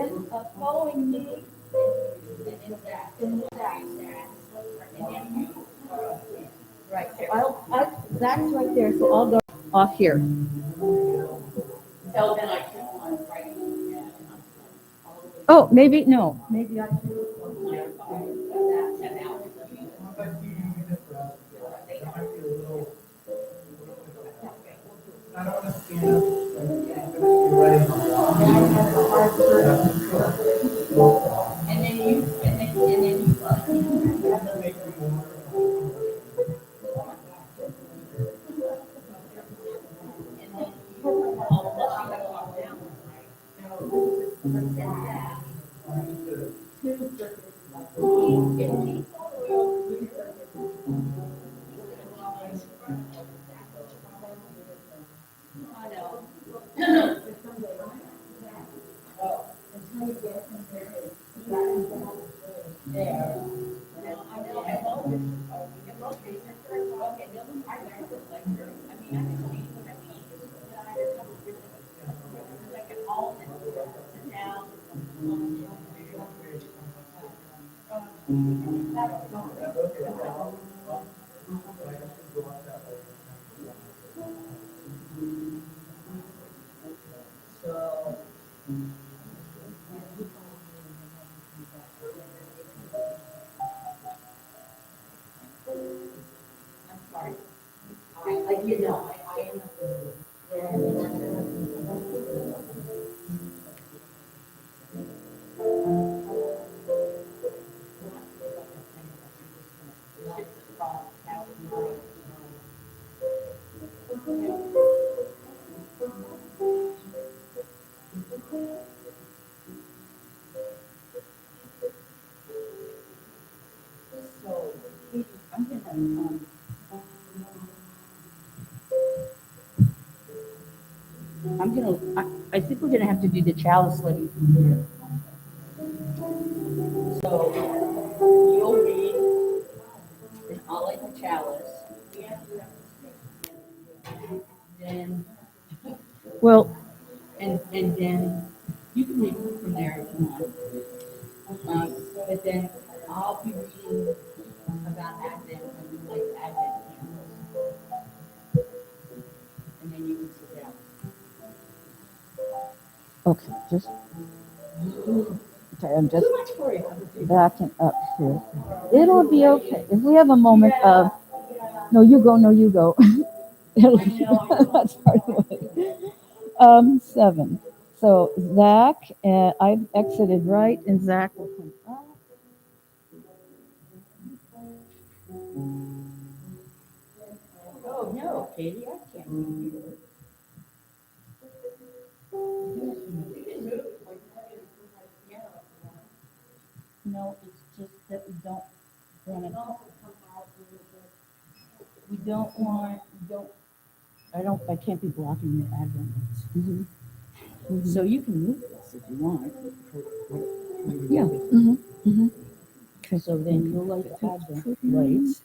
then following me, right. So that's right there. So I'll go off here. So then I took one right. Oh, maybe no. Maybe I should. I don't want to stand up. You're right. And then you. I think we're gonna have to do the chalice lighting from here. So you'll read, and I'll light the chalice. Then, well, and then you can read from there if you want. But then I'll be reading about Advent and you like Advent candles. And then you can sit down. Okay, just. Okay, I'm just backing up here. It'll be okay. If we have a moment of, no, you go, no, you go. That's part of it. 7. So Zach, I've exited right, and Zach will come up. Oh, no, Katie, I can't read you. No, it's just that we don't want to. We don't want, I can't be blocking your Advent lights. Mm-hmm. Mm-hmm. So you can move this if you want. Yeah. Mm-hmm. Mm-hmm. Okay. So then you'll light the Advent lights.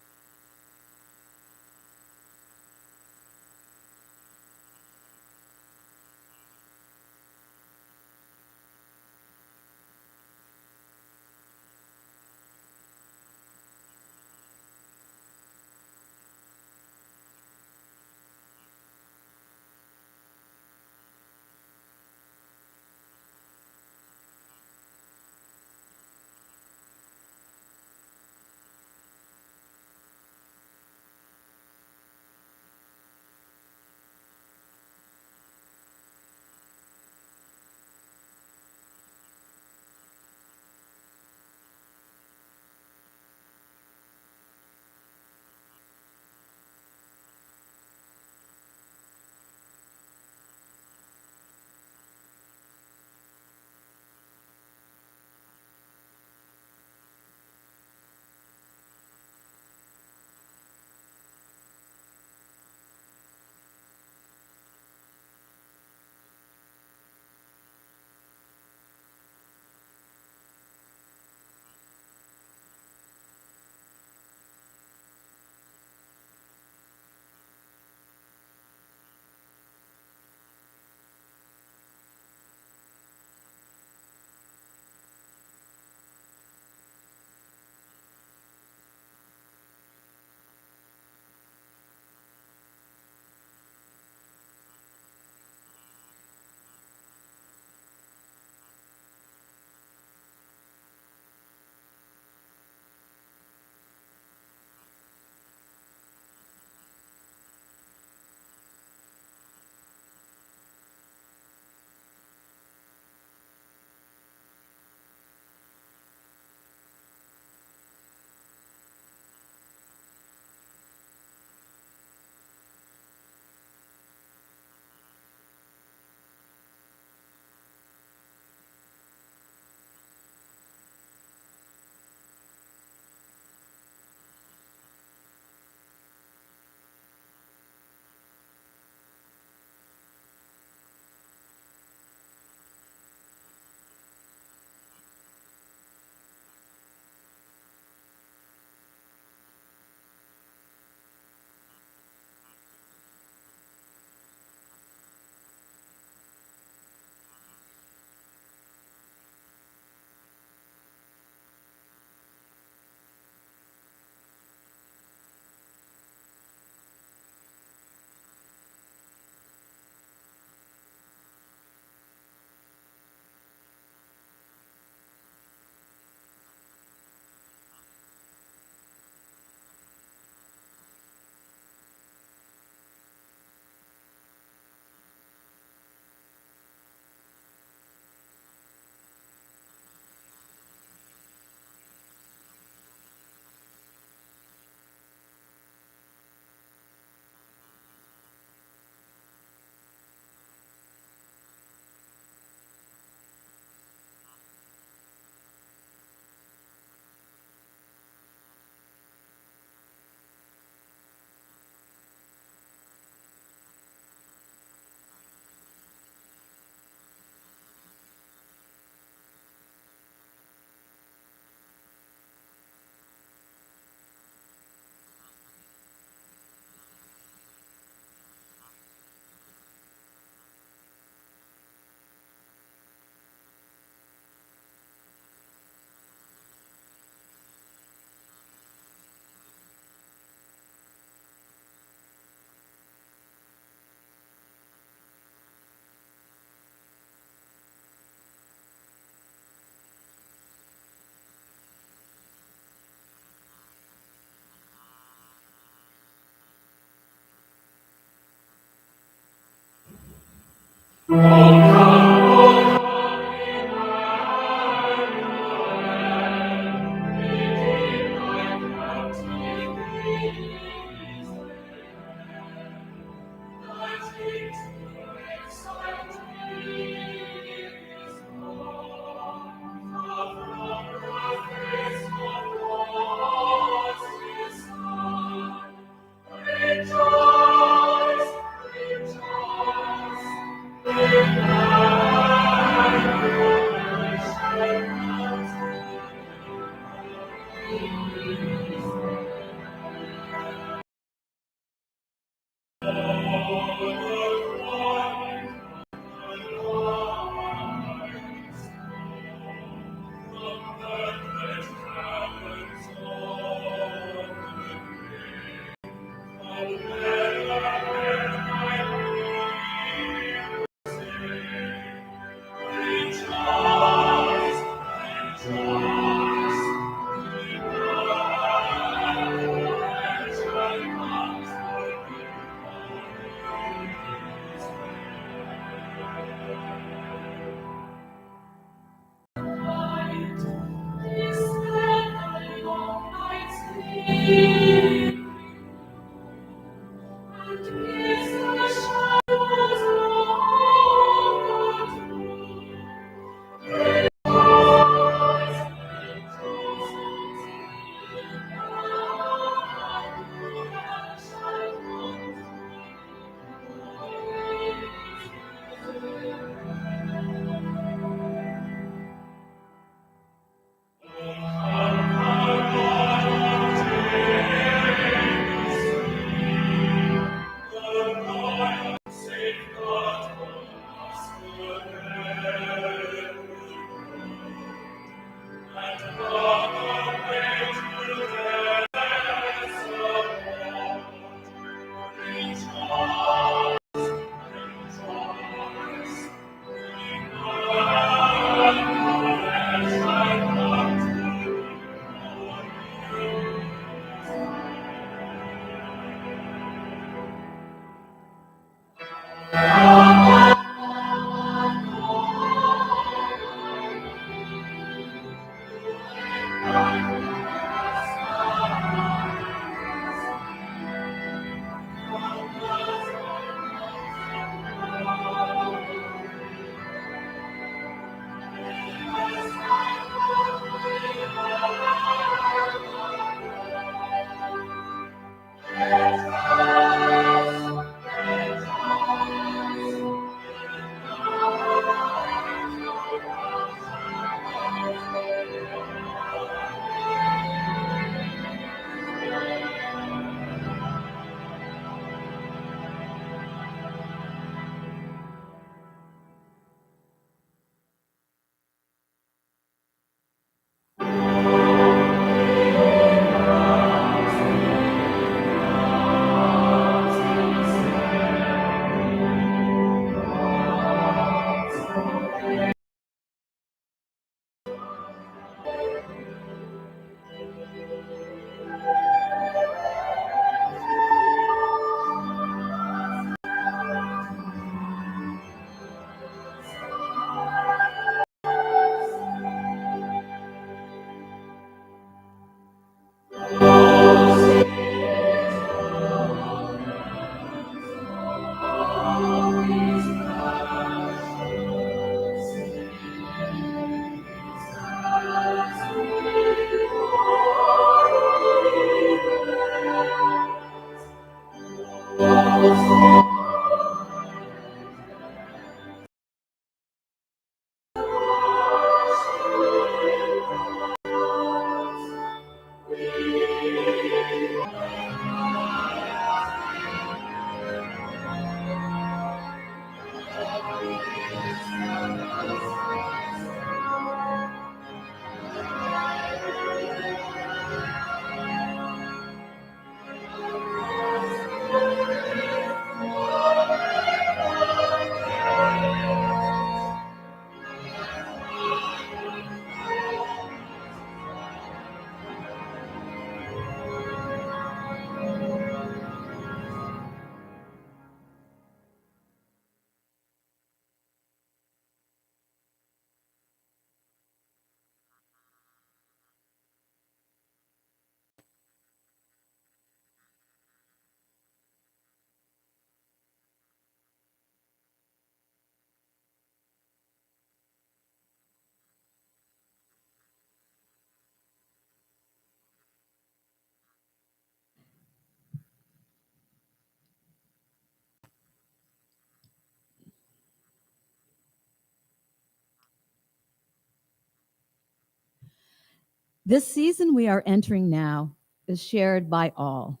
This season we are entering now is shared by all,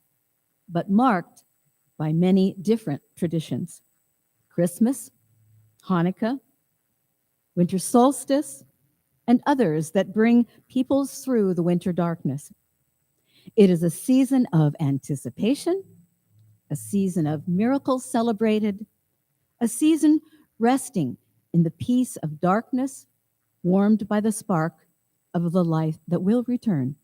but marked by many different traditions. Christmas, Hanukkah, winter solstice, and others that bring peoples through the winter darkness. It is a season of anticipation, a season of miracles celebrated, a season resting in the peace of darkness, warmed by the spark of the life that will return.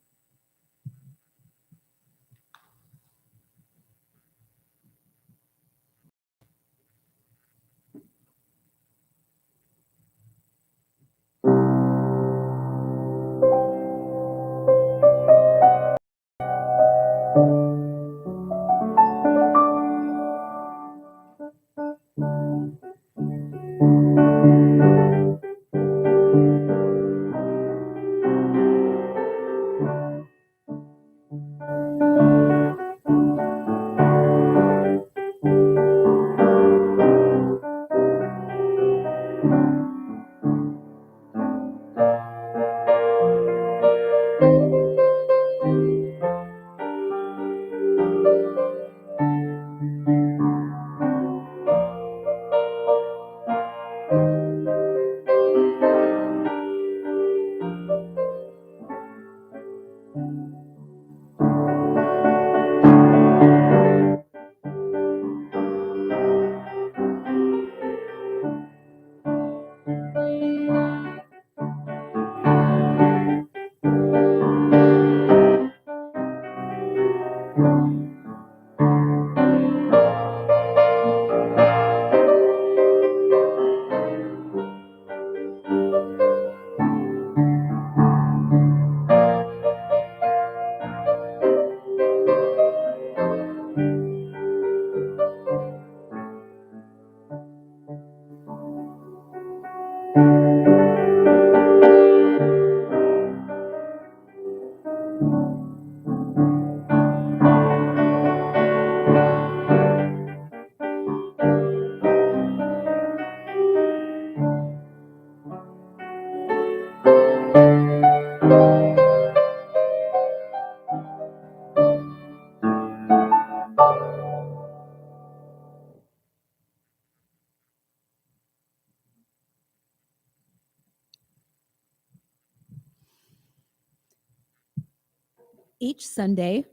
Each Sunday,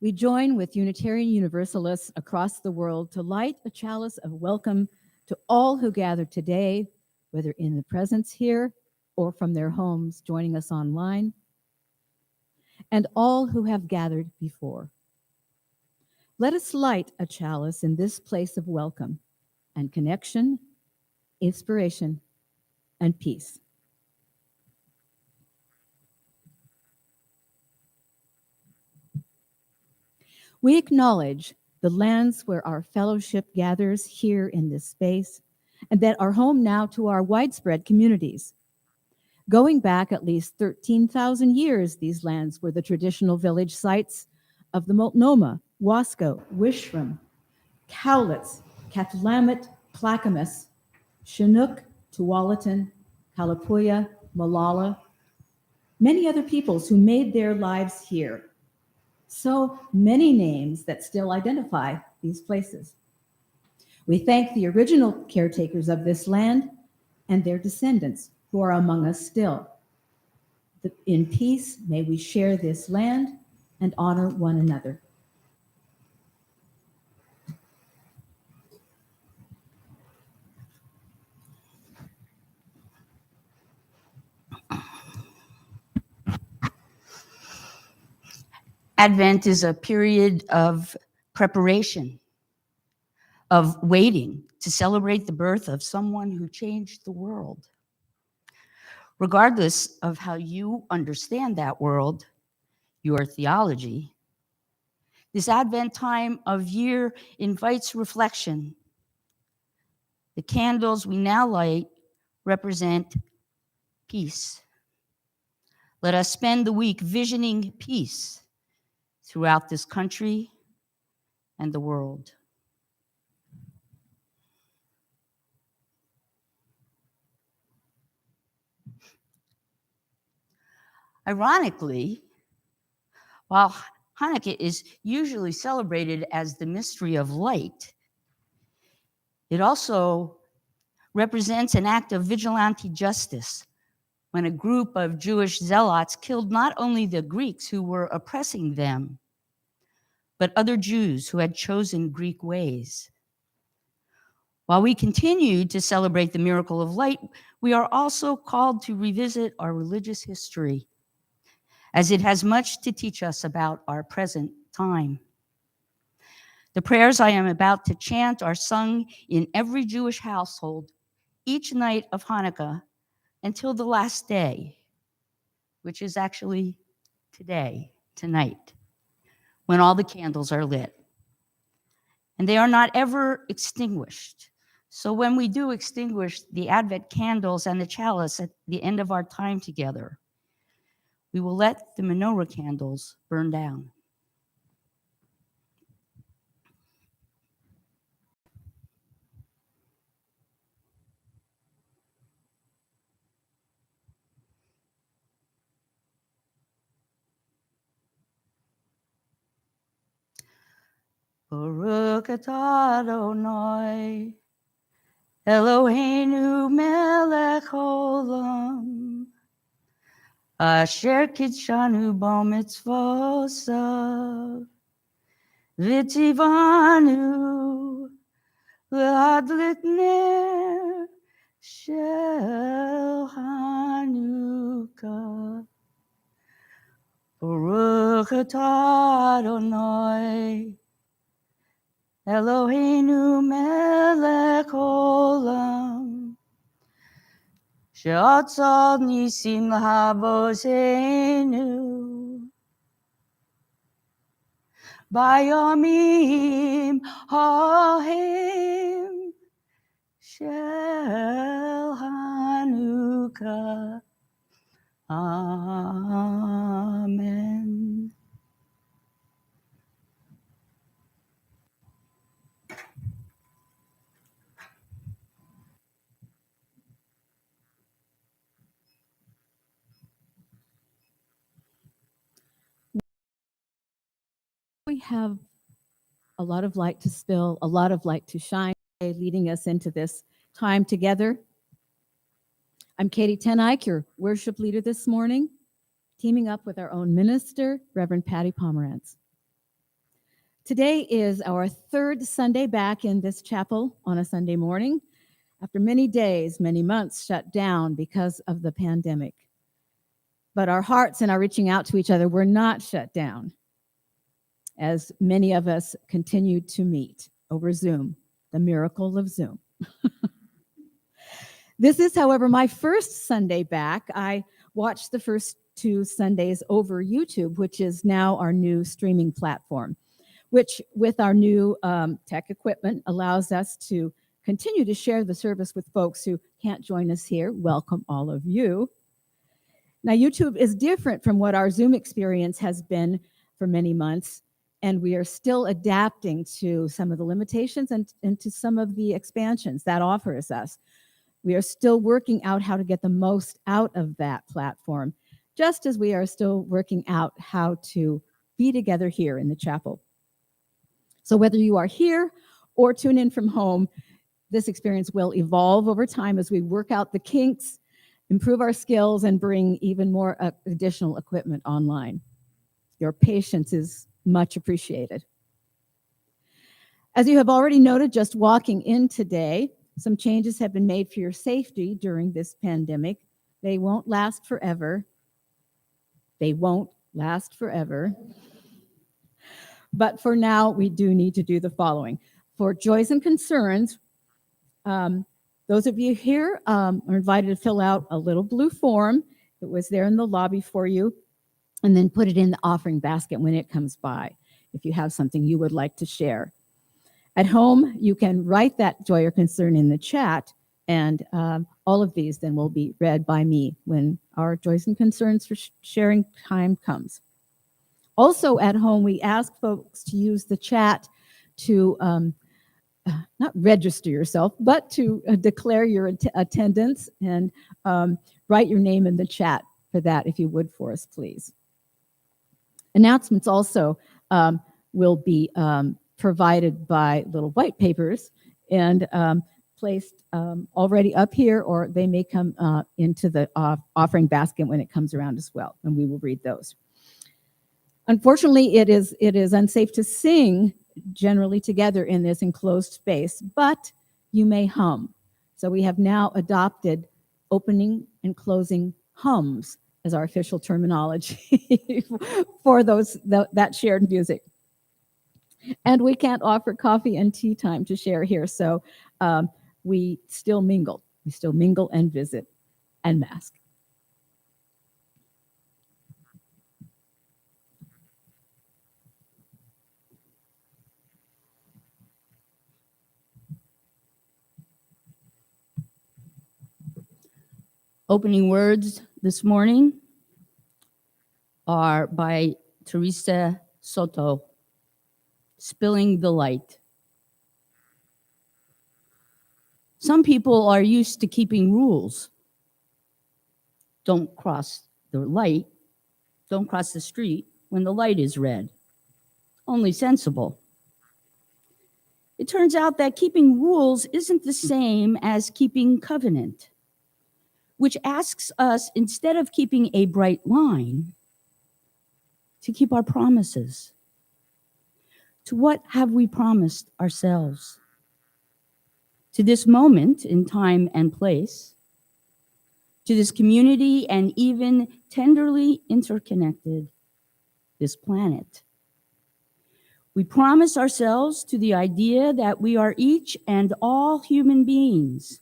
we join with Unitarian Universalists across the world to light a chalice of welcome to all who gather today, whether in the presence here or from their homes joining us online, and all who have gathered before. Let us light a chalice in this place of welcome and connection, inspiration, and peace. We acknowledge the lands where our fellowship gathers here in this space, and that are home now to our widespread communities. Going back at least 13,000 years, these lands were the traditional village sites of the Multnomah, Wasco, Wishram, Cowlitz, Cathlamet, Clackamas, Chinook, Tualatin, Kalapuya, Malala, many other peoples who made their lives here. So many names that still identify these places. We thank the original caretakers of this land and their descendants who are among us still. In peace, may we share this land and honor one another. Advent is a period of preparation, of waiting to celebrate the birth of someone who changed the world. Regardless of how you understand that world, your theology, this Advent time of year invites reflection. The candles we now light represent peace. Let us spend the week visioning peace throughout this country and the world. Ironically, while Hanukkah is usually celebrated as the mystery of light, it also represents an act of vigilante justice when a group of Jewish zealots killed not only the Greeks who were oppressing them, but other Jews who had chosen Greek ways. While we continue to celebrate the miracle of light, we are also called to revisit our religious history, as it has much to teach us about our present time. The prayers I am about to chant are sung in every Jewish household each night of Hanukkah until the last day, which is actually today, tonight, when all the candles are lit. And they are not ever extinguished. So when we do extinguish the Advent candles and the chalice at the end of our time together, we will let the menorah candles burn down. Baruch atah Adonai, Eloheinu melech olam, asher kitshanu bo mitzvosav, v'tivanu l'hadlik ner shel Hanukkah. Baruch atah Adonai, Eloheinu melech olam, she'atzal nisim l'havosenu, bayomim ha'hem shel Hanukkah. Amen. We have a lot of light to spill, a lot of light to shine, leading us into this time together. I'm Katie Tenike, your worship leader this morning, teaming up with our own minister, Reverend Patty Pomerantz. Today is our third Sunday back in this chapel on a Sunday morning, after many days, many months shut down because of the pandemic. But our hearts and our reaching out to each other were not shut down, as many of us continued to meet over Zoom, the miracle of Zoom. This is, however, my first Sunday back. I watched the first two Sundays over YouTube, which is now our new streaming platform, which with our new tech equipment allows us to continue to share the service with folks who can't join us here. Welcome all of you. Now, YouTube is different from what our Zoom experience has been for many months, and we are still adapting to some of the limitations and to some of the expansions that offers us. We are still working out how to get the most out of that platform, just as we are still working out how to be together here in the chapel. So whether you are here or tune in from home, this experience will evolve over time as we work out the kinks, improve our skills, and bring even more additional equipment online. Your patience is much appreciated. As you have already noted, just walking in today, some changes have been made for your safety during this pandemic. They won't last forever. They won't last forever. But for now, we do need to do the following. For joys and concerns, those of you here are invited to fill out a little blue form. It was there in the lobby for you, and then put it in the offering basket when it comes by, if you have something you would like to share. At home, you can write that joy or concern in the chat, and all of these then will be read by me when our joys and concerns for sharing time comes. Also at home, we ask folks to use the chat to not register yourself, but to declare your attendance and write your name in the chat for that, if you would, for us, please. Announcements also will be provided by little white papers and placed already up here, or they may come into the offering basket when it comes around as well, and we will read those. Unfortunately, it is unsafe to sing generally together in this enclosed space, but you may hum. So we have now adopted opening and closing hums as our official terminology for that shared music. And we can't offer coffee and tea time to share here, so we still mingle. We still mingle and visit and mask. Opening words this morning are by Teresa Soto, Spilling the Light. Some people are used to keeping rules. Don't cross the light, don't cross the street when the light is red. Only sensible. It turns out that keeping rules isn't the same as keeping covenant, which asks us, instead of keeping a bright line, to keep our promises. To what have we promised ourselves? To this moment in time and place, to this community, and even tenderly interconnected, this planet. We promise ourselves to the idea that we are each and all human beings.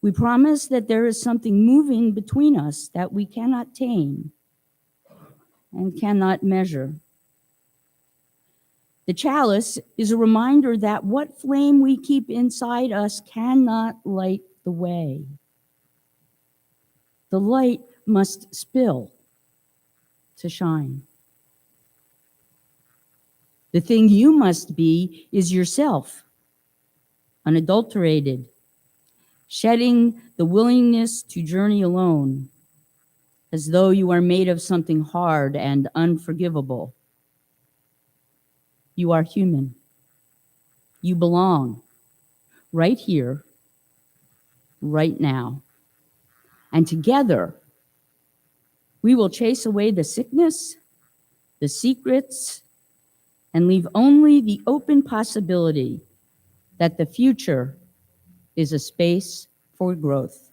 We promise that there is something moving between us that we cannot tame and cannot measure. The chalice is a reminder that what flame we keep inside us cannot light the way. The light must spill to shine. The thing you must be is yourself, unadulterated, shedding the willingness to journey alone, as though you are made of something hard and unforgivable. You are human. You belong right here, right now. And together, we will chase away the sickness, the secrets, and leave only the open possibility that the future is a space for growth.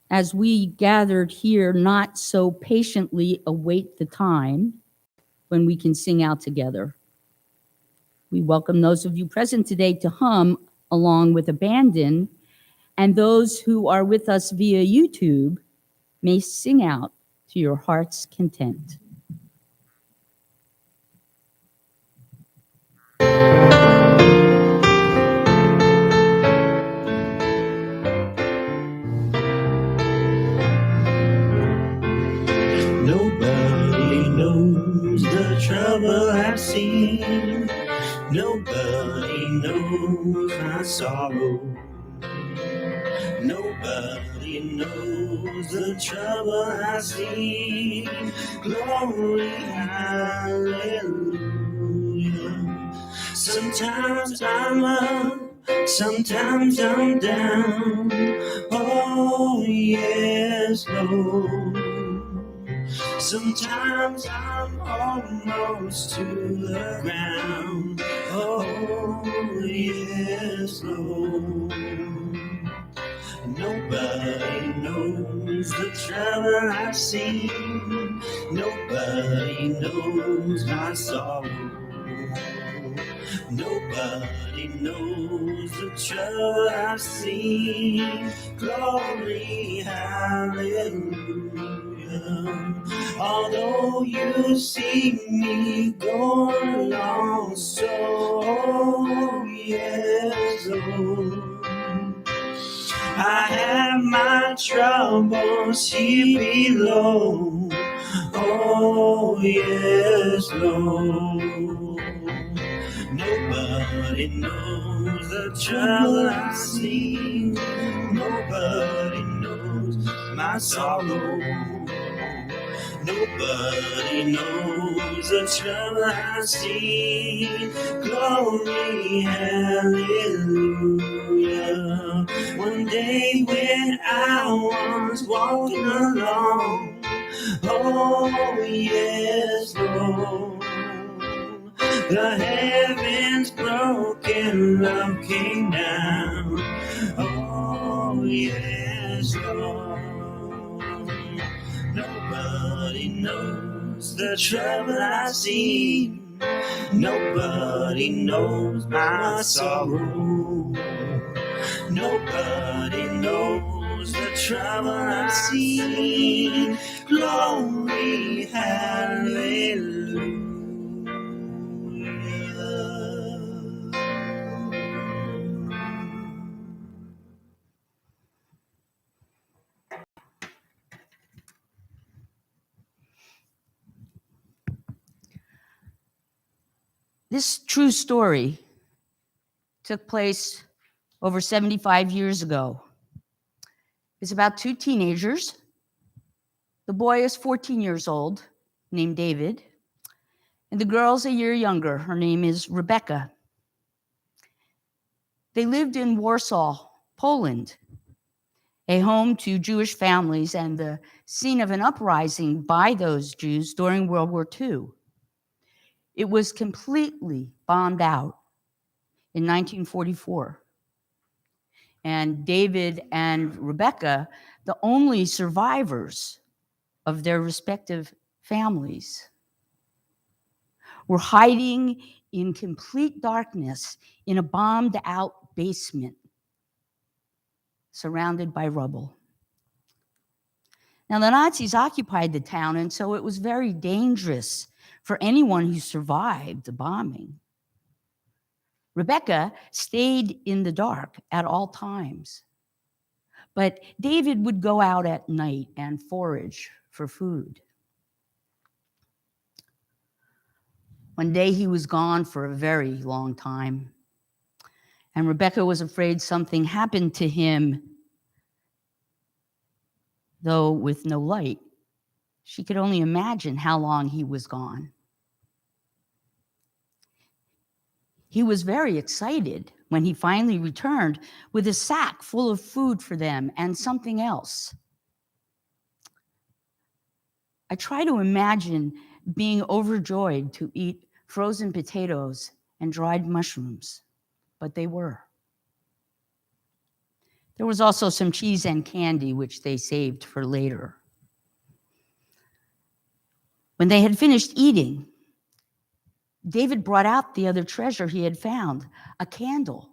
As we gathered here, not so patiently await the time when we can sing out together. We welcome those of you present today to hum along with abandon, and those who are with us via YouTube may sing out to your heart's content. Nobody knows the trouble I've seen. Nobody knows my sorrow. Nobody knows the trouble I've seen. Glory, hallelujah. Sometimes I'm up, sometimes I'm down. Oh, yes, Lord. Sometimes I'm almost to the ground. Oh, yes, Lord. Nobody knows the trouble I've seen. Nobody knows my sorrow. Nobody knows the trouble I've seen. Glory, hallelujah. Although you see me going along, so yes, Lord. I have my troubles here below. Oh, yes, Lord. Nobody Nobody knows the trouble I've seen. Nobody knows my sorrow. Nobody knows the trouble I've seen. Glory, hallelujah. One day when I was walking along, oh yes, Lord, the heavens broke and love came down. Oh yes, Lord. Nobody knows the trouble I've seen. Nobody knows my sorrow. Nobody knows the trouble I've seen. Glory, hallelujah. This true story took place over 75 years ago. It's about two teenagers. The boy is 14 years old, named David, and the girl's a year younger. Her name is Rebecca. They lived in Warsaw, Poland, a home to Jewish families and the scene of an uprising by those Jews during World War II. It was completely bombed out in 1944. And David and Rebecca, the only survivors of their respective families, were hiding in complete darkness in a bombed out basement surrounded by rubble. Now, the Nazis occupied the town, and so it was very dangerous for anyone who survived the bombing. Rebecca stayed in the dark at all times, but David would go out at night and forage for food. One day he was gone for a very long time, and Rebecca was afraid something happened to him, though with no light. She could only imagine how long he was gone. He was very excited when he finally returned with a sack full of food for them and something else. I try to imagine being overjoyed to eat frozen potatoes and dried mushrooms, but they were. There was also some cheese and candy, which they saved for later. When they had finished eating, David brought out the other treasure he had found, a candle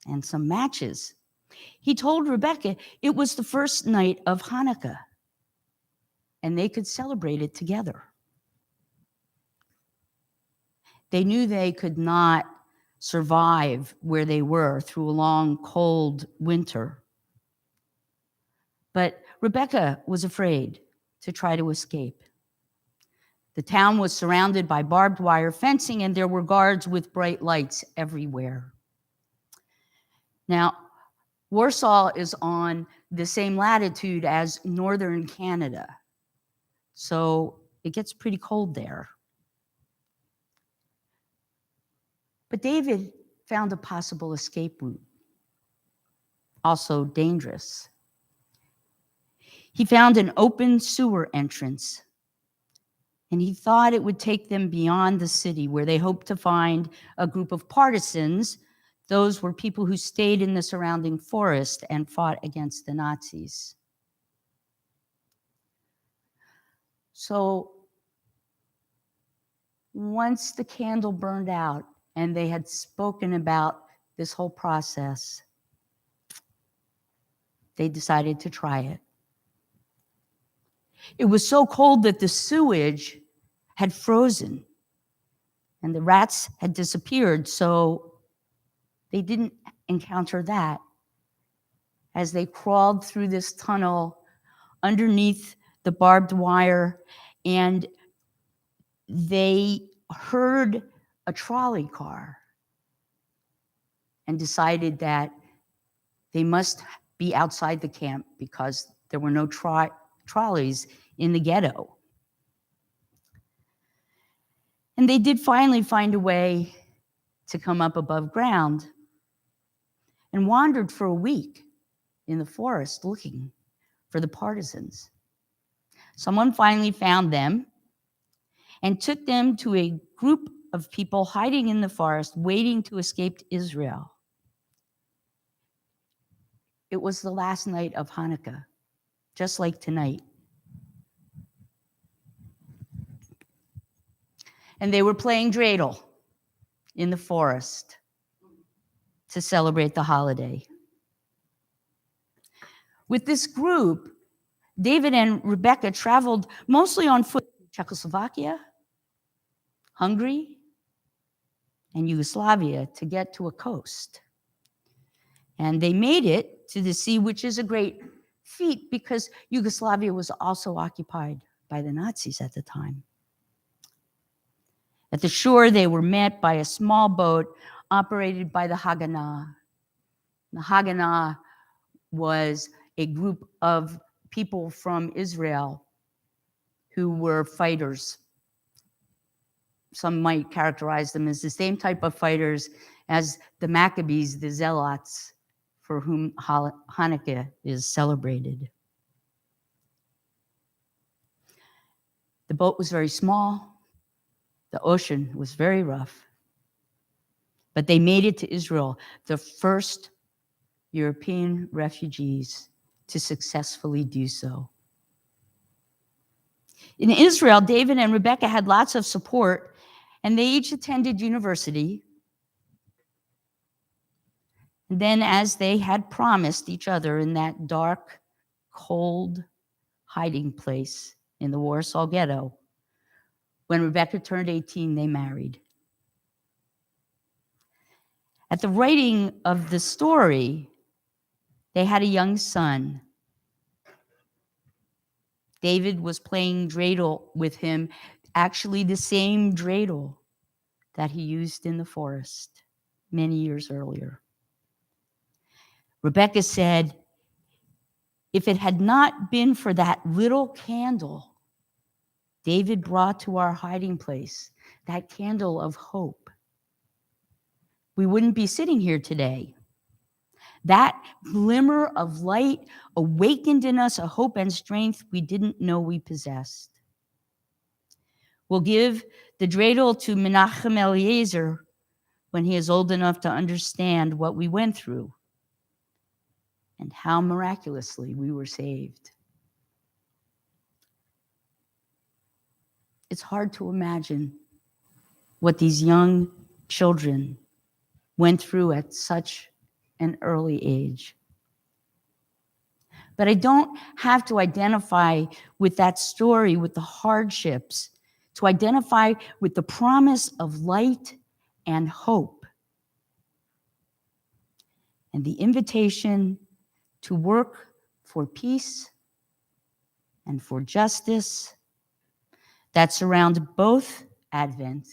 and some matches. He told Rebecca it was the first night of Hanukkah, and they could celebrate it together. They knew they could not survive where they were through a long, cold winter. But Rebecca was afraid to try to escape. The town was surrounded by barbed wire fencing, and there were guards with bright lights everywhere. Now, Warsaw is on the same latitude as northern Canada, so it gets pretty cold there. But David found a possible escape route, also dangerous. He found an open sewer entrance, and he thought it would take them beyond the city, where they hoped to find a group of partisans. Those were people who stayed in the surrounding forest and fought against the Nazis. So once the candle burned out and they had spoken about this whole process, they decided to try it. It was so cold that the sewage had frozen and the rats had disappeared, so they didn't encounter that as they crawled through this tunnel underneath the barbed wire, and they heard a trolley car and decided that they must be outside the camp because there were no trolleys in the ghetto. And they did finally find a way to come up above ground and wandered for a week in the forest looking for the partisans. Someone finally found them and took them to a group of people hiding in the forest, waiting to escape to Israel. It was the last night of Hanukkah, just like tonight. And they were playing dreidel in the forest to celebrate the holiday. With this group, David and Rebecca traveled mostly on foot to Czechoslovakia, Hungary, and Yugoslavia to get to a coast. And they made it to the sea, which is a great feat because Yugoslavia was also occupied by the Nazis at the time. At the shore, they were met by a small boat operated by the Haganah. The Haganah was a group of people from Israel who were fighters. Some might characterize them as the same type of fighters as the Maccabees, the Zealots, for whom Hanukkah is celebrated. The boat was very small. The ocean was very rough. But they made it to Israel, the first European refugees to successfully do so. In Israel, David and Rebecca had lots of support, and they each attended university. And then, as they had promised each other in that dark, cold hiding place in the Warsaw Ghetto, when Rebecca turned 18, they married. At the writing of the story, they had a young son. David was playing dreidel with him, actually the same dreidel that he used in the forest many years earlier. Rebecca said, if it had not been for that little candle David brought to our hiding place, that candle of hope, we wouldn't be sitting here today. That glimmer of light awakened in us a hope and strength we didn't know we possessed. We'll give the dreidel to Menachem Eliezer when he is old enough to understand what we went through and how miraculously we were saved. It's hard to imagine what these young children went through at such an early age. But I don't have to identify with that story, with the hardships, to identify with the promise of light and hope, and the invitation to work for peace and for justice that surround both Advent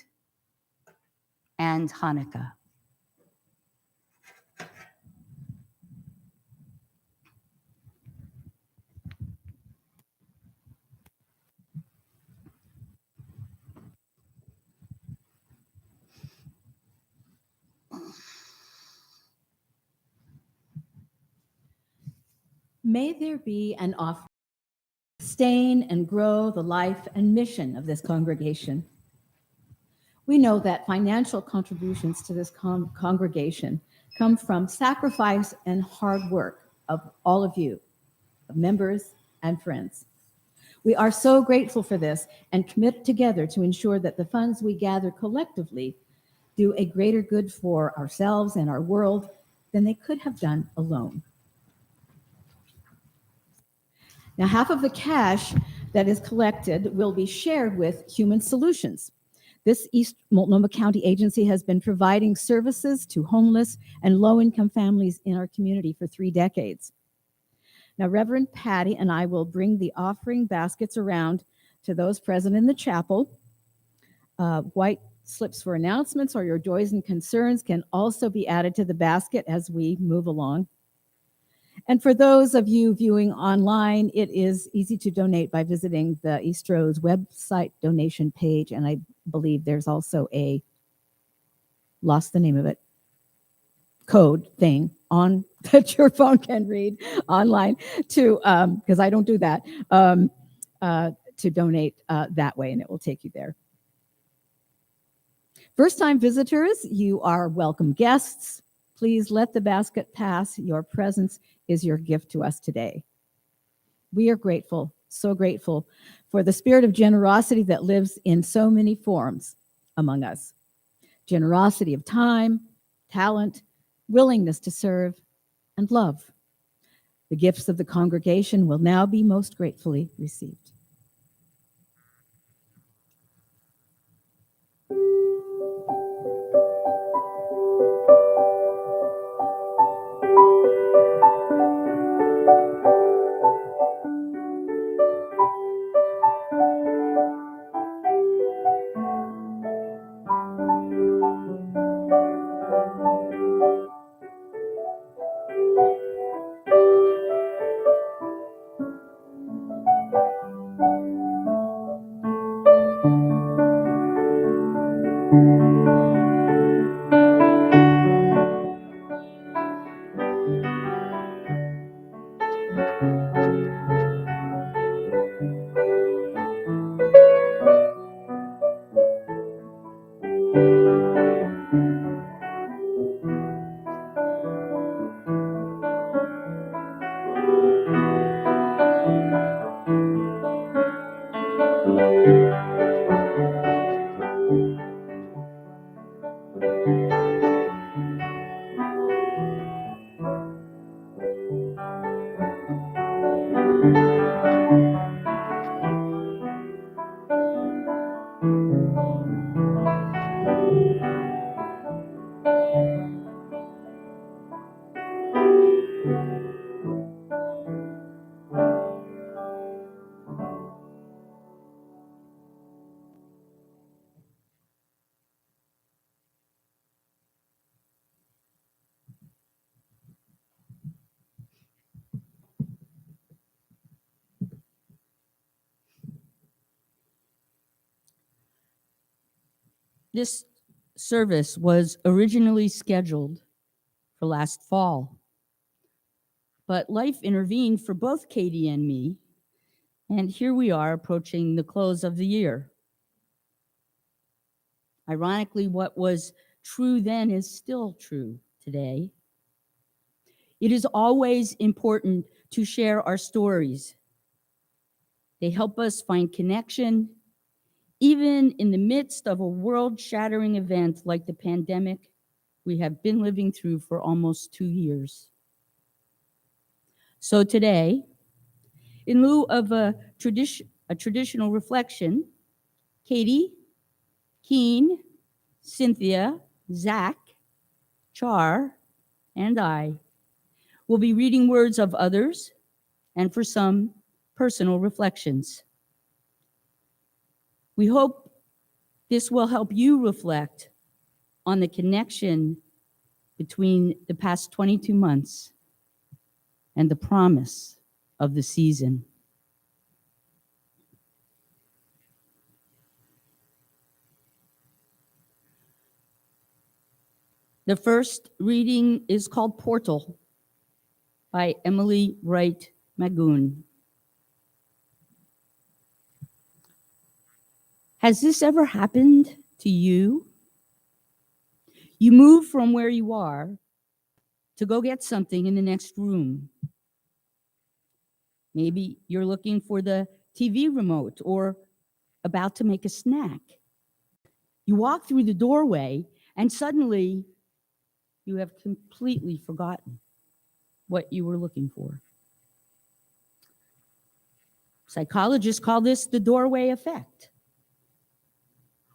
and Hanukkah. May there be an offering to sustain and grow the life and mission of this congregation. We know that financial contributions to this congregation come from sacrifice and hard work of all of you, of members and friends. We are so grateful for this and commit together to ensure that the funds we gather collectively do a greater good for ourselves and our world than they could have done alone. Now, half of the cash that is collected will be shared with Human Solutions. This East Multnomah County agency has been providing services to homeless and low-income families in our community for 3 decades. Now, Reverend Patty and I will bring the offering baskets around to those present in the chapel. White Slips for announcements or your joys and concerns can also be added to the basket as we move along. And for those of you viewing online, it is easy to donate by visiting the Eastrose website donation page. And I believe there's also a, lost the name of it, code thing on that your phone can read online to, because I don't do that, to donate that way, and it will take you there. First-time visitors, you are welcome guests. Please let the basket pass. Your presence is your gift to us today. We are grateful, so grateful for the spirit of generosity that lives in so many forms among us. Generosity of time, talent, willingness to serve, and love. The gifts of the congregation will now be most gratefully received. This service was originally scheduled for last fall, but life intervened for both Katie and me, and here we are approaching the close of the year. Ironically, what was true then is still true today. It is always important to share our stories. They help us find connection, even in the midst of a world-shattering event like the pandemic we have been living through for almost 2 years. So today, in lieu of a traditional reflection, Katie, Keen, Cynthia, Zach, Char, and I will be reading words of others, and for some, personal reflections. We hope this will help you reflect on the connection between the past 22 months and the promise of the season. The first reading is called Portal by Emily Wright Magoon. Has this ever happened to you? You move from where you are to go get something in the next room. Maybe you're looking for the TV remote or about to make a snack. You walk through the doorway and suddenly you have completely forgotten what you were looking for. Psychologists call this the doorway effect.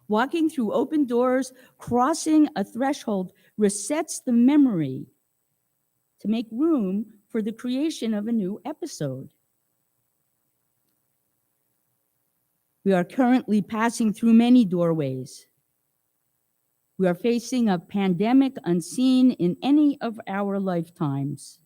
Walking through open doors, crossing a threshold resets the memory to make room for the creation of a new episode. We are currently passing through many doorways. We are facing a pandemic unseen in any of our lifetimes.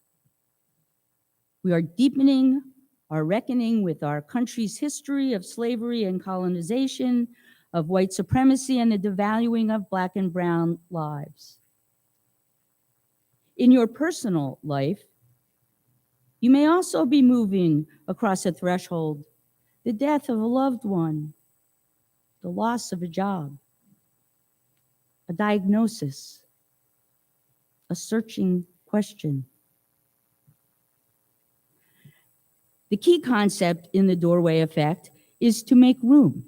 We are deepening our reckoning with our country's history of slavery and colonization, of white supremacy and the devaluing of Black and brown lives. In your personal life, you may also be moving across a threshold, the death of a loved one, the loss of a job, a diagnosis, a searching question. The key concept in the doorway effect is to make room.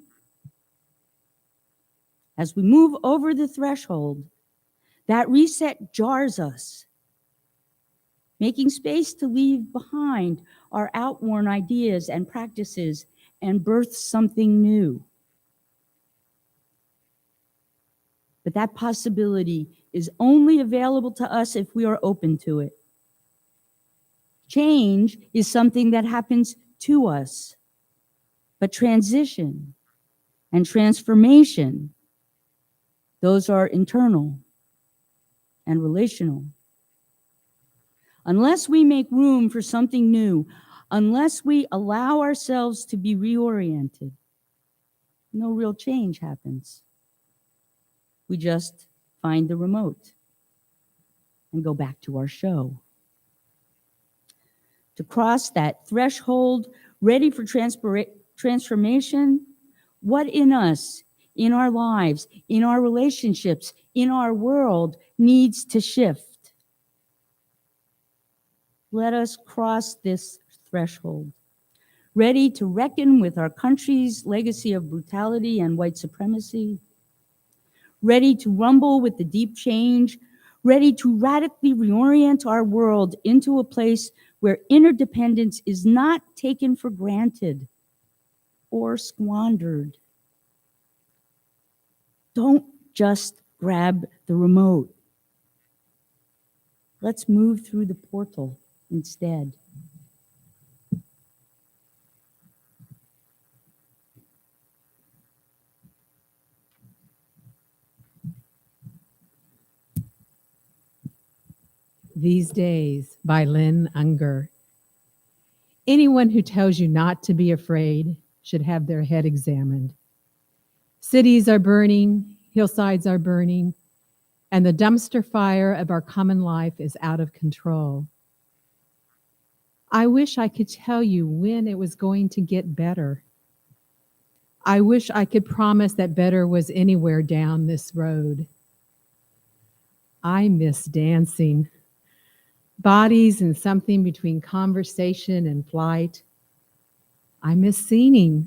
As we move over the threshold, that reset jars us, making space to leave behind our outworn ideas and practices and birth something new. But that possibility is only available to us if we are open to it. Change is something that happens to us, but transition and transformation, those are internal and relational. Unless we make room for something new, unless we allow ourselves to be reoriented, no real change happens. We just find the remote and go back to our show. To cross that threshold, ready for transformation, what in us, in our lives, in our relationships, in our world needs to shift? Let us cross this threshold, ready to reckon with our country's legacy of brutality and white supremacy, ready to rumble with the deep change, ready to radically reorient our world into a place where interdependence is not taken for granted or squandered. Don't just grab the remote. Let's move through the portal instead. These Days by Lynn Unger. Anyone who tells you not to be afraid should have their head examined. Cities are burning, hillsides are burning, and the dumpster fire of our common life is out of control. I wish I could tell you when it was going to get better. I wish I could promise that better was anywhere down this road. I miss dancing. Bodies and something between conversation and flight. I miss singing,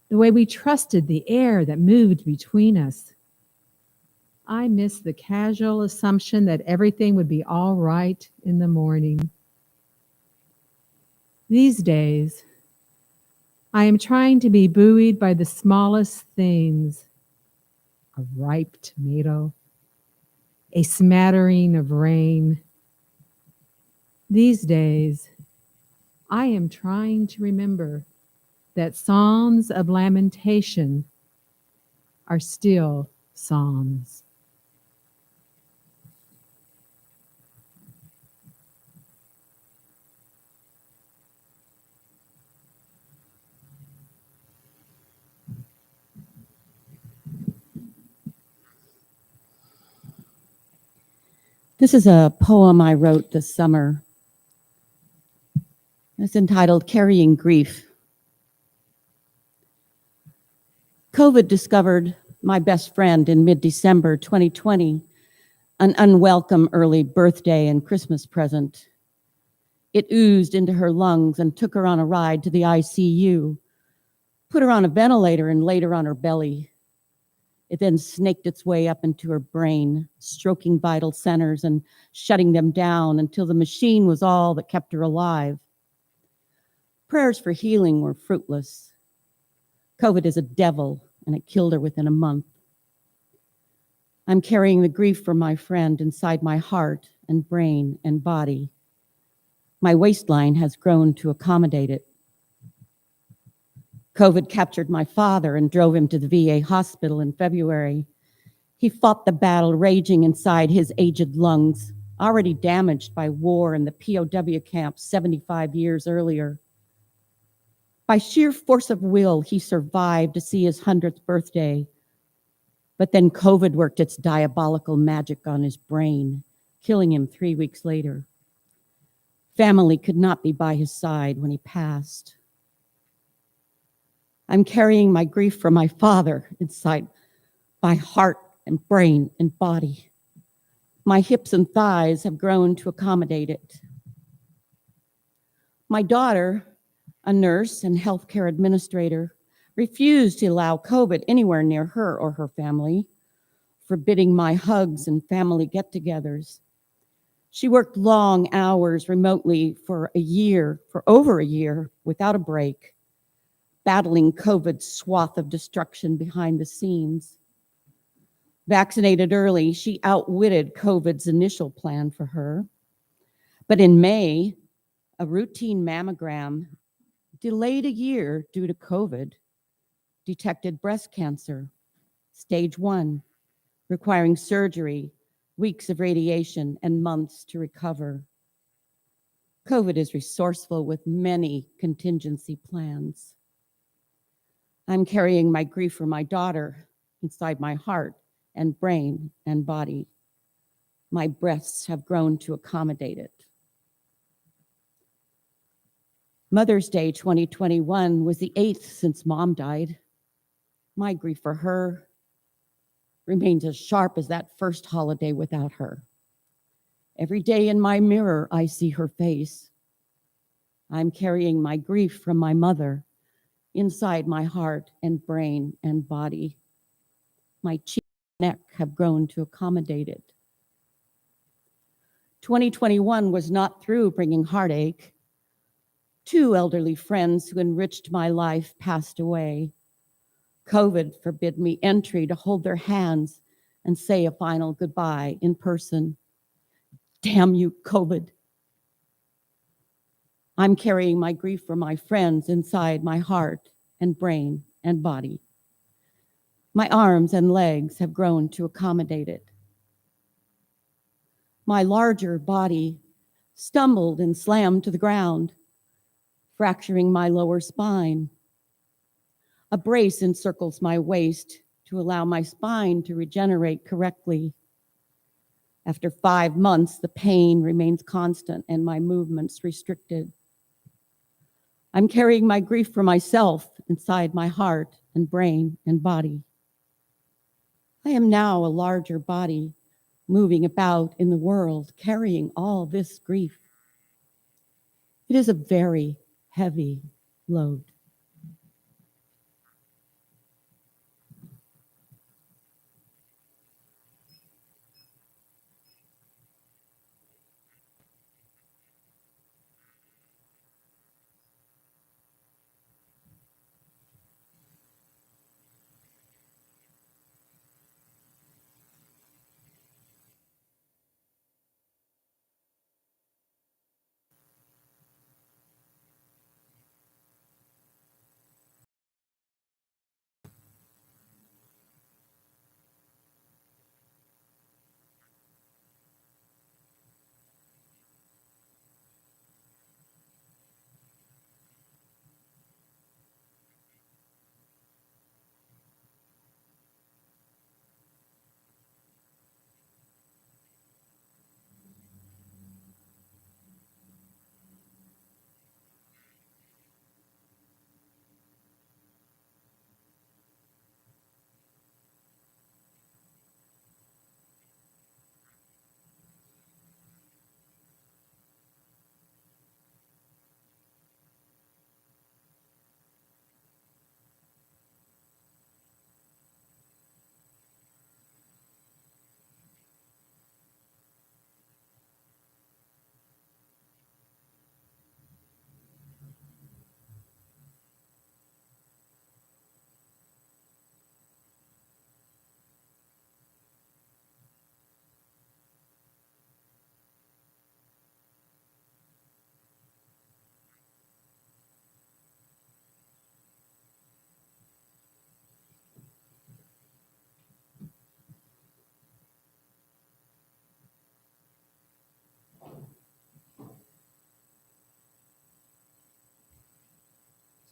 the way we trusted the air that moved between us. I miss the casual assumption that everything would be all right in the morning. These days, I am trying to be buoyed by the smallest things. A ripe tomato, a smattering of rain. These days, I am trying to remember that songs of lamentation are still songs. This is a poem I wrote this summer. It's entitled Carrying Grief. COVID discovered my best friend in mid-December 2020, an unwelcome early birthday and Christmas present. It oozed into her lungs and took her on a ride to the ICU, put her on a ventilator and laid her on her belly. It then snaked its way up into her brain, stroking vital centers and shutting them down until the machine was all that kept her alive. Prayers for healing were fruitless. COVID is a devil, and it killed her within a month. I'm carrying the grief for my friend inside my heart and brain and body. My waistline has grown to accommodate it. COVID captured my father and drove him to the VA hospital in February. He fought the battle raging inside his aged lungs, already damaged by war and the POW camps 75 years earlier. By sheer force of will, he survived to see his 100th birthday. But then COVID worked its diabolical magic on his brain, killing him 3 weeks later. Family could not be by his side when he passed. I'm carrying my grief for my father inside my heart and brain and body. My hips and thighs have grown to accommodate it. My daughter, a nurse and healthcare administrator, refused to allow COVID anywhere near her or her family, forbidding my hugs and family get-togethers. She worked long hours remotely for over a year, without a break, battling COVID's swath of destruction behind the scenes. Vaccinated early, she outwitted COVID's initial plan for her. But in May, a routine mammogram, delayed a year due to COVID, detected breast cancer, stage 1, requiring surgery, weeks of radiation, and months to recover. COVID is resourceful with many contingency plans. I'm carrying my grief for my daughter inside my heart and brain and body. My breasts have grown to accommodate it. Mother's Day 2021 was the 8th since Mom died. My grief for her remains as sharp as that first holiday without her. Every day in my mirror, I see her face. I'm carrying my grief from my mother inside my heart and brain and body. My cheek and neck have grown to accommodate it. 2021 was not through bringing heartache. 2 elderly friends who enriched my life passed away. COVID forbid me entry to hold their hands and say a final goodbye in person. Damn you, COVID. I'm carrying my grief for my friends inside my heart and brain and body. My arms and legs have grown to accommodate it. My larger body stumbled and slammed to the ground, fracturing my lower spine. A brace encircles my waist to allow my spine to regenerate correctly. After 5 months, the pain remains constant and my movements restricted. I'm carrying my grief for myself inside my heart and brain and body. I am now a larger body, moving about in the world, carrying all this grief. It is a very heavy load.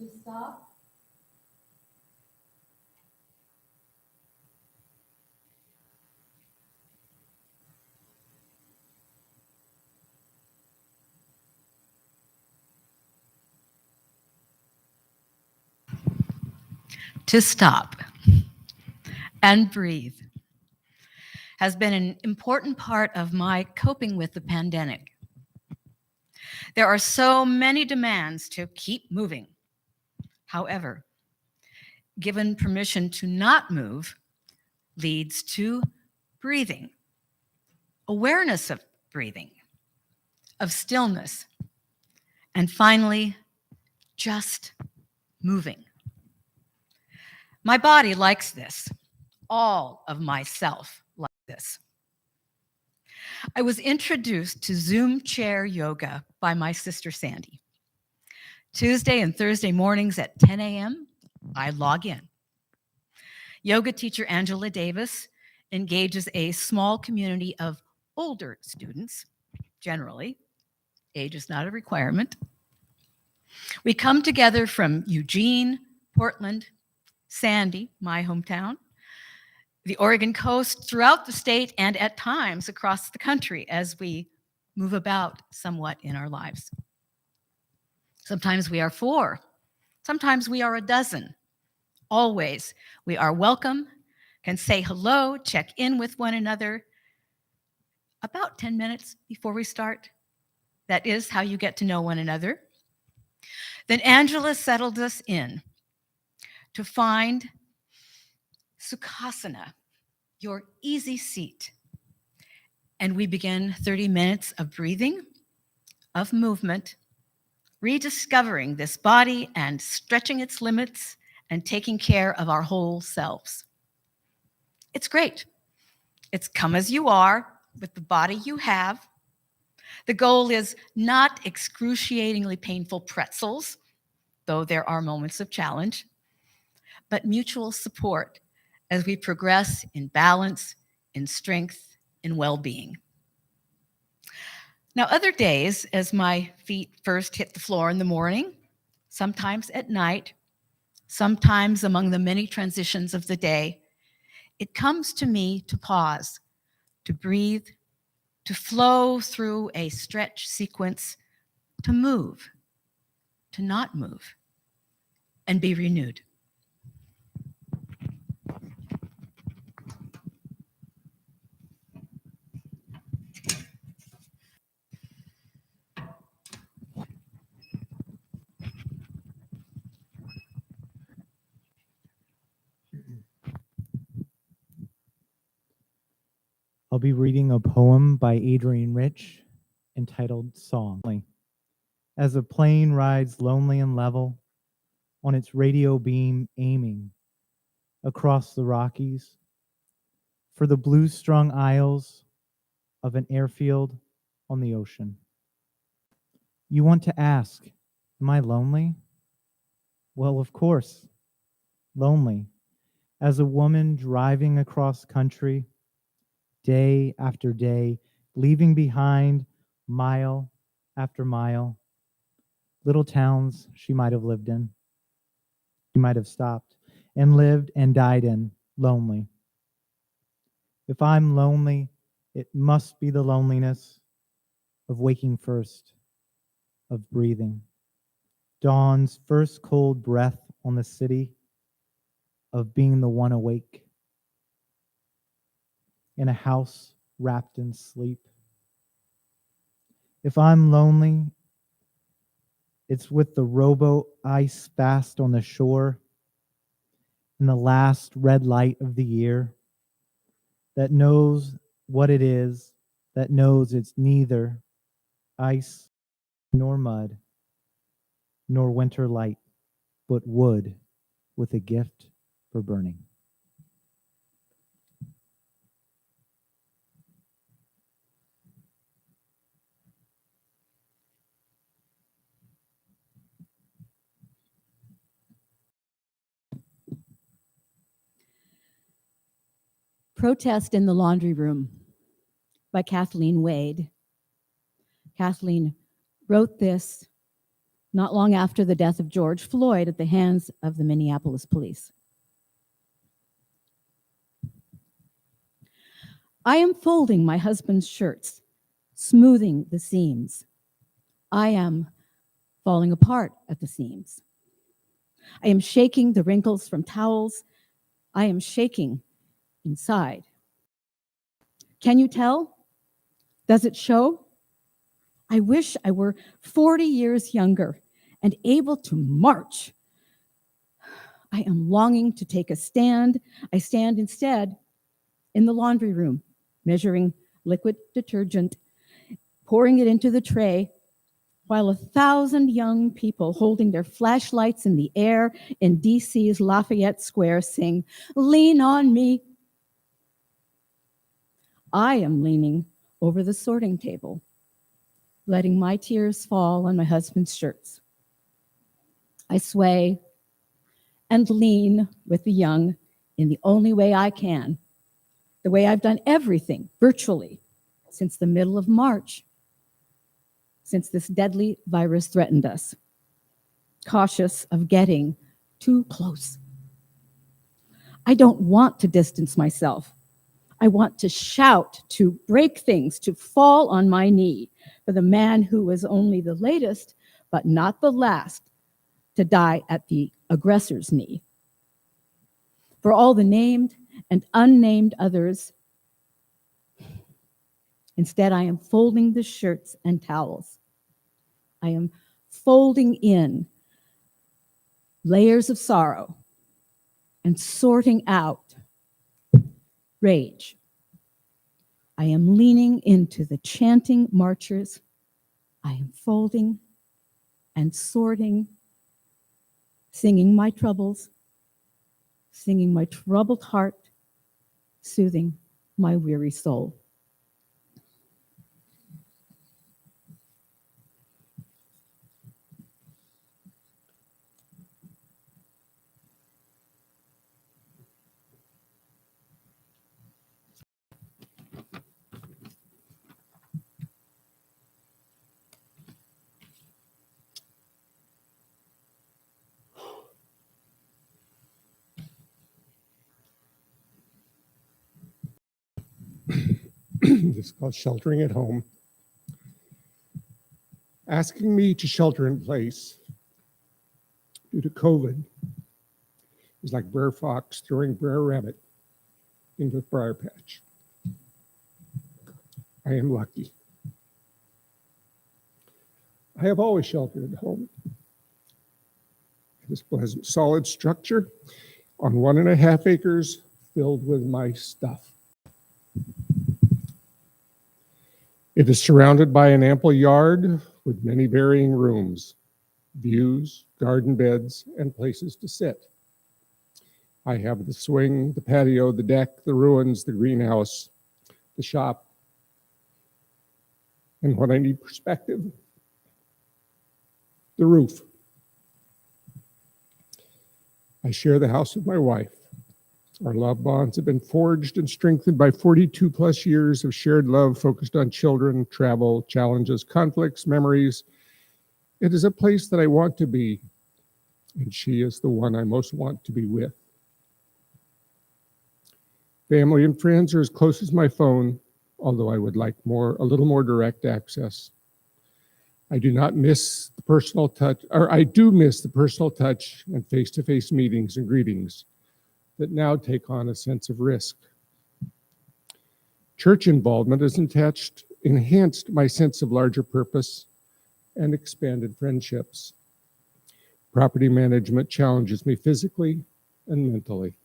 To stop. To stop and breathe has been an important part of my coping with the pandemic. There are so many demands to keep moving. However, given permission to not move leads to breathing, awareness of breathing, of stillness, and finally, just moving. My body likes this. All of myself likes this. I was introduced to Zoom chair yoga by my sister Sandy. Tuesday and Thursday mornings at 10 a.m., I log in. Yoga teacher Angela Davis engages a small community of older students, generally. Age is not a requirement. We come together from Eugene, Portland, Sandy, my hometown, the Oregon coast, throughout the state, and at times across the country as we move about somewhat in our lives. Sometimes we are 4, sometimes we are a dozen. Always, we are welcome, can say hello, check in with one another about 10 minutes before we start. That is how you get to know one another. Then Angela settled us in to find Sukhasana, your easy seat. And we begin 30 minutes of breathing, of movement, rediscovering this body and stretching its limits and taking care of our whole selves. It's great. It's come as you are with the body you have. The goal is not excruciatingly painful pretzels, though there are moments of challenge, but mutual support as we progress in balance, in strength, in well-being. Now, other days, as my feet first hit the floor in the morning, sometimes at night, sometimes among the many transitions of the day, it comes to me to pause, to breathe, to flow through a stretch sequence, to move, to not move, and be renewed. I'll be reading a poem by Adrian Rich entitled Song. As a plane rides lonely and level on its radio beam aiming across the Rockies for the blue-strung isles of an airfield on the ocean. You want to ask, am I lonely? Well, of course, lonely. As a woman driving across country, day after day, leaving behind mile after mile, little towns she might have lived in, she might have stopped and lived and died in, lonely. If I'm lonely, it must be the loneliness of waking first, of breathing. Dawn's first cold breath on the city, of being the one awake. In a house wrapped in sleep. If I'm lonely, it's with the rowboat ice fast on the shore in the last red light of the year that knows what it is, that knows it's neither ice nor mud nor winter light, but wood with a gift for burning. Protest in the Laundry Room by Kathleen Wade. Kathleen wrote this not long after the death of George Floyd at the hands of the Minneapolis police. I am folding my husband's shirts, smoothing the seams. I am falling apart at the seams. I am shaking the wrinkles from towels. I am shaking inside. Can you tell? Does it show? I wish I were 40 years younger and able to march. I am longing to take a stand. I stand instead in the laundry room, measuring liquid detergent, pouring it into the tray, while 1,000 young people holding their flashlights in the air in DC's Lafayette Square sing, "Lean on me." I am leaning over the sorting table, letting my tears fall on my husband's shirts. I sway and lean with the young in the only way I can, the way I've done everything virtually since the middle of March, since this deadly virus threatened us, cautious of getting too close. I don't want to distance myself. I want to shout, to break things, to fall on my knee for the man who was only the latest, but not the last, to die at the aggressor's knee. For all the named and unnamed others, instead I am folding the shirts and towels. I am folding in layers of sorrow and sorting out rage. I am leaning into the chanting marchers. I am folding and sorting, singing my troubles, singing my troubled heart, soothing my weary soul. It's called Sheltering at Home. Asking me to shelter in place due to COVID is like Brer Fox throwing Brer Rabbit into the briar patch. I am lucky. I have always sheltered at home. This pleasant, solid structure on 1.5 acres filled with my stuff. It is surrounded by an ample yard with many varying rooms, views, garden beds, and places to sit. I have the swing, the patio, the deck, the ruins, the greenhouse, the shop, and when I need perspective, the roof. I share the house with my wife. Our love bonds have been forged and strengthened by 42 plus years of shared love focused on children, travel, challenges, conflicts, memories. It is a place that I want to be, and she is the one I most want to be with. Family and friends are as close as my phone, although I would like a little more direct access. I do miss the personal touch and face-to-face meetings and greetings that now take on a sense of risk. Church involvement has enhanced my sense of larger purpose and expanded friendships. Property management challenges me physically and mentally.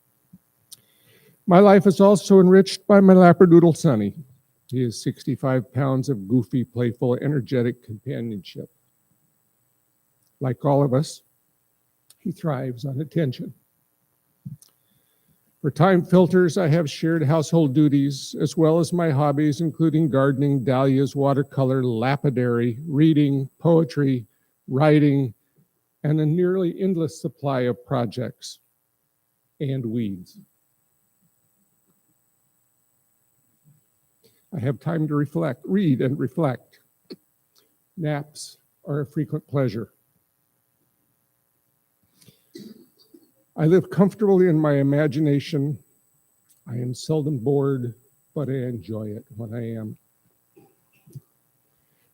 My life is also enriched by my Labradoodle Sonny. He is 65 pounds of goofy, playful, energetic companionship. Like all of us, he thrives on attention. For time filters, I have shared household duties, as well as my hobbies, including gardening, dahlias, watercolor, lapidary, reading, poetry, writing, and a nearly endless supply of projects and weeds. I have time to read and reflect. Naps are a frequent pleasure. I live comfortably in my imagination. I am seldom bored, but I enjoy it when I am.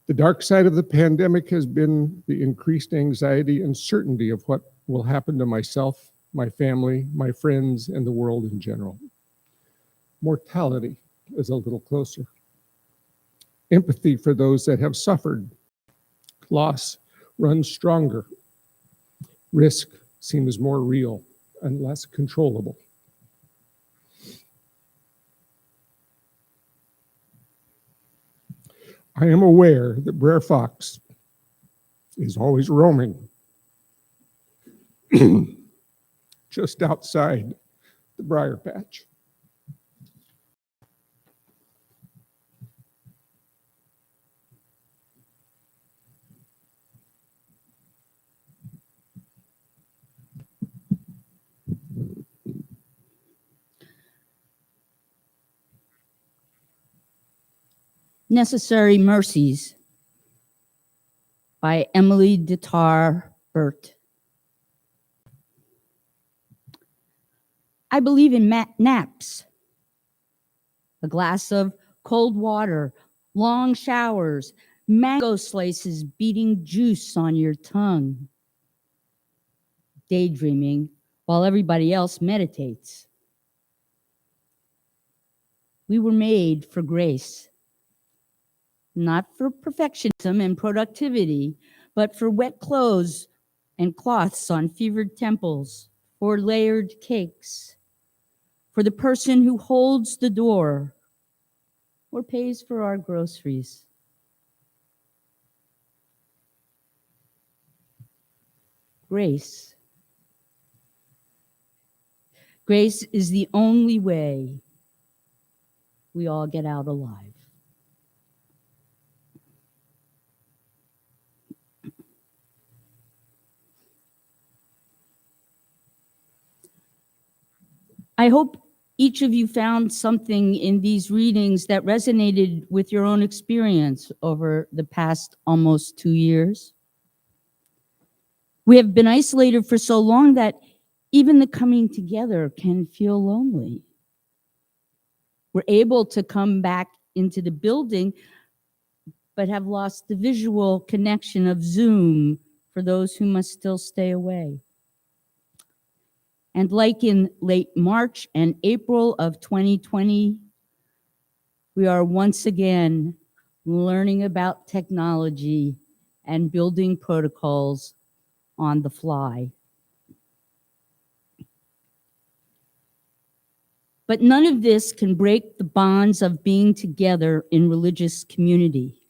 The dark side of the pandemic has been the increased anxiety and certainty of what will happen to myself, my family, my friends, and the world in general. Mortality is a little closer. Empathy for those that have suffered. Loss runs stronger. Risk seems more real and less controllable. I am aware that Brer Fox is always roaming just outside the briar patch. Necessary Mercies by Emily Dittar Burt. I believe in naps, a glass of cold water, long showers, mango slices beating juice on your tongue, daydreaming while everybody else meditates. We were made for grace. Not for perfectionism and productivity, but for wet clothes and cloths on fevered temples, for layered cakes, for the person who holds the door or pays for our groceries. Grace. Grace is the only way we all get out alive. I hope each of you found something in these readings that resonated with your own experience over the past almost 2 years. We have been isolated for so long that even the coming together can feel lonely. We're able to come back into the building, but have lost the visual connection of Zoom for those who must still stay away. And like in late March and April of 2020, we are once again learning about technology and building protocols on the fly. But none of this can break the bonds of being together in religious community,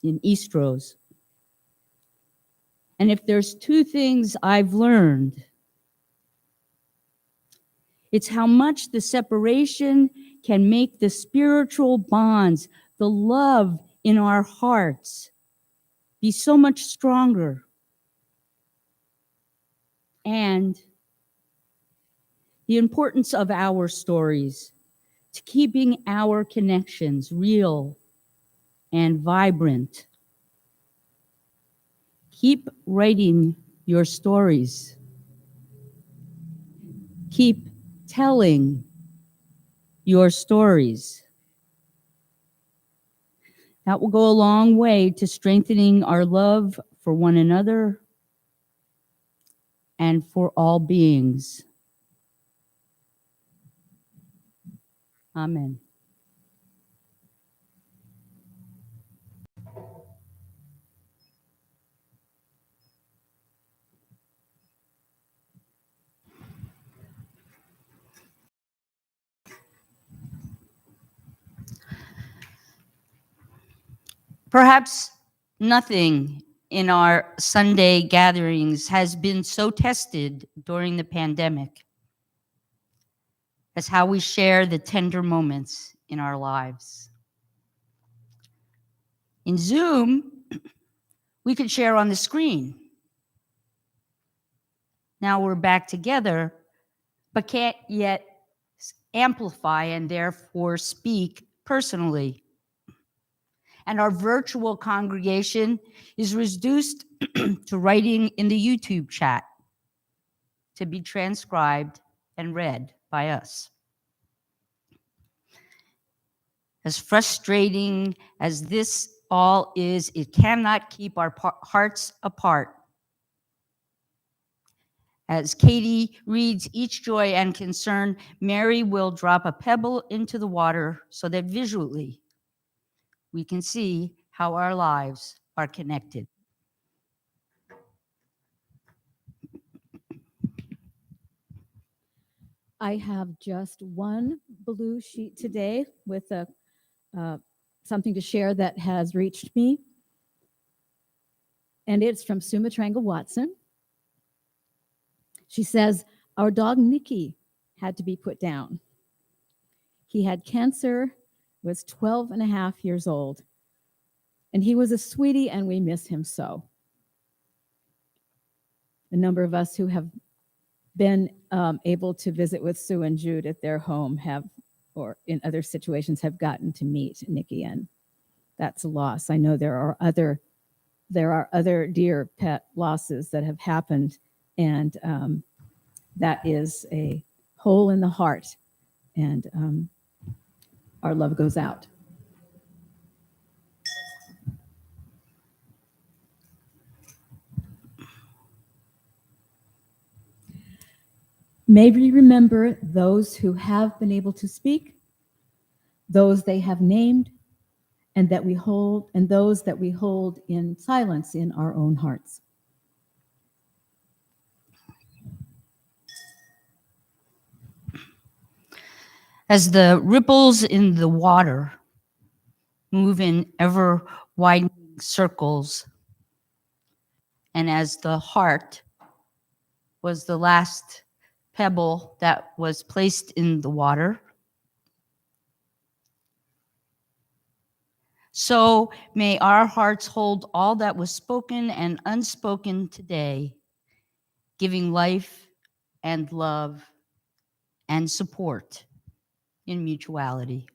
in Eastrose. And if there's two things I've learned, it's how much the separation can make the spiritual bonds, the love in our hearts, be so much stronger. And the importance of our stories to keeping our connections real and vibrant. Keep writing your stories. Keep telling your stories. That will go a long way to strengthening our love for one another and for all beings. Amen. Perhaps nothing in our Sunday gatherings has been so tested during the pandemic as how we share the tender moments in our lives. In Zoom, we could share on the screen. Now we're back together, but can't yet amplify and therefore speak personally. And our virtual congregation is reduced to writing in the YouTube chat. to be transcribed and read by us. As frustrating as this all is, it cannot keep our hearts apart. As Katie reads each joy and concern, Mary will drop a pebble into the water so that visually we can see how our lives are connected. I have just one blue sheet today with something to share that has reached me. And it's from Sumatrango Watson. She says, our dog Nikki had to be put down. He had cancer, was 12 and a half years old. And he was a sweetie, and we miss him so. A number of us who have been able to visit with Sue and Jude at their home have, or in other situations, have gotten to meet Nikki, and that's a loss. I know there are other dear pet losses that have happened, and that is a hole in the heart, and our love goes out. May we remember those who have been able to speak, those they have named, and that we hold, and those that we hold in silence in our own hearts. As the ripples in the water move in ever widening circles, and as the heart was the last pebble that was placed in the water, so may our hearts hold all that was spoken and unspoken today, giving life and love and support in mutuality.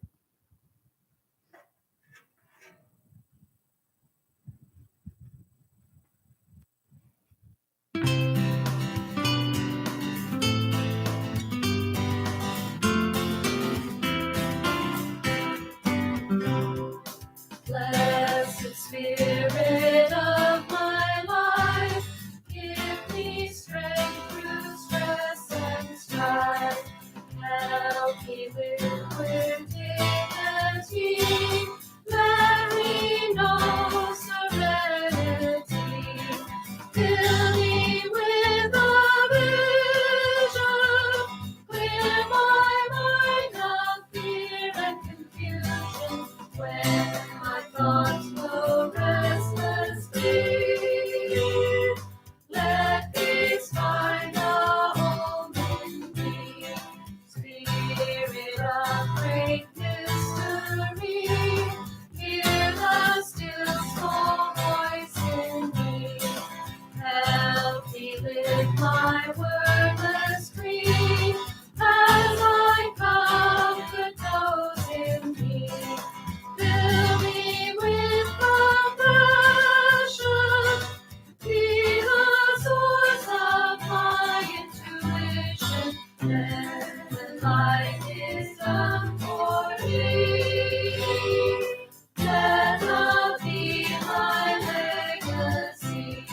Blessed Spirit of my life, give me strength through stress and strife. Help me live with dignity. Let me know serenity. Fill me with a vision. Clear my mind of fear and confusion. When my thoughts go restless be, let peace find a home in me. Spirit of great mystery, hear the still small voice in me. Help me live my wordless dream as I comfort those in me. Fill me with compassion, be the source of my intuition. Then when life is done for me, let love be my legacy.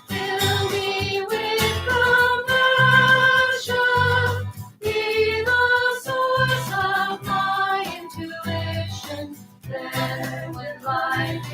Fill me with compassion, be the source of my intuition. Then when life